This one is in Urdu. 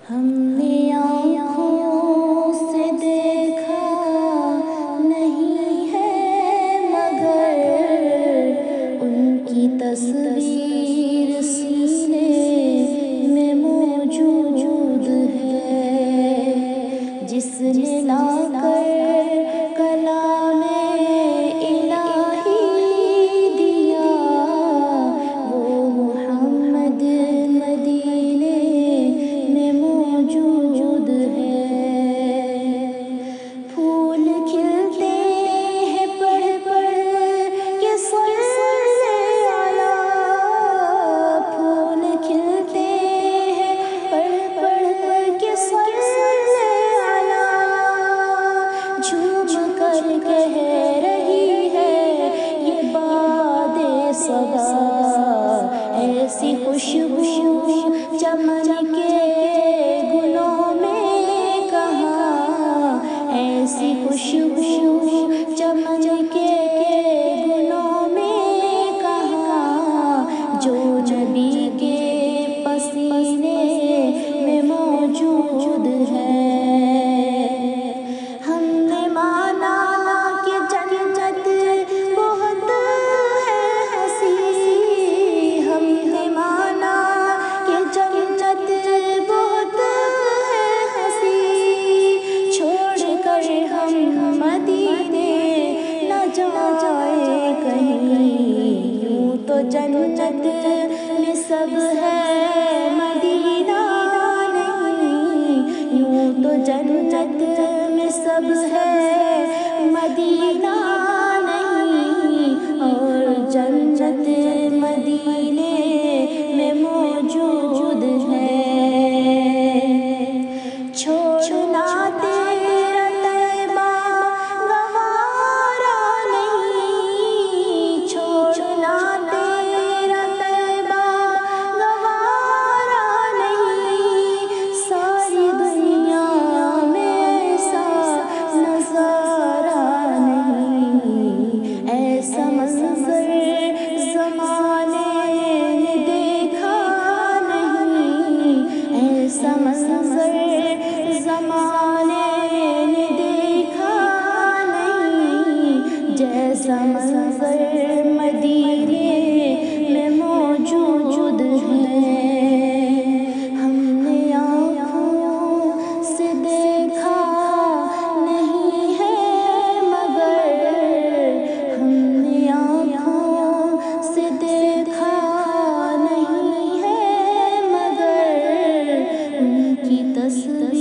ہم نے آنکھوں سے دیکھا نہیں ہے مگر ان کی تصویر سینے میں موجود ہے، جس نے لا کر کلام الہی دیا وہ محمد مدینے میں موجود ہے۔ پھول کھلتے ہیں پڑھ پڑھ کے صلی علی، پھول کھلتے ہیں پڑھ پڑھ کے صلی علی، جھوم کر کہہ رہی ہے یہ باد صبا، ایسی خوشبو چمن کے گلوں میں کہاں، ایسی خوشبو چمن کے گلوں میں کہاں، جو نبی کے پسینے میں موجود ہے۔ ہم نے مانا کہ جنت بہت ہے حسین، ہم نے مانا کہ جنت بہت ہے حسین، چھوڑ کر ہم مدینے نہ جائیں کہیں، یوں تو جنت میں سب ہے مدینہ نہیں، یوں تو جنت میں سب ہے مدینہ نہیں، اور جنت مدینے میں موجود ہے۔ چھوڑنا تیرا طیبہ گوارا نہیں، چھوڑنا تیرا طیبہ گوارا نہیں، ساری دنیا میں ایسا نظارہ نہیں، ایسا منظر زمانے نے دیکھا نہیں، ایسا منظر زمانے نے دیکھا نہیں، جیسا منظر مدینے میں موجود ہے۔ ہم نے آنکھوں سے دیکھا نہیں ہے مگر، ہم نے آنکھوں سے دیکھا نہیں ہے مگر ان کی تصویر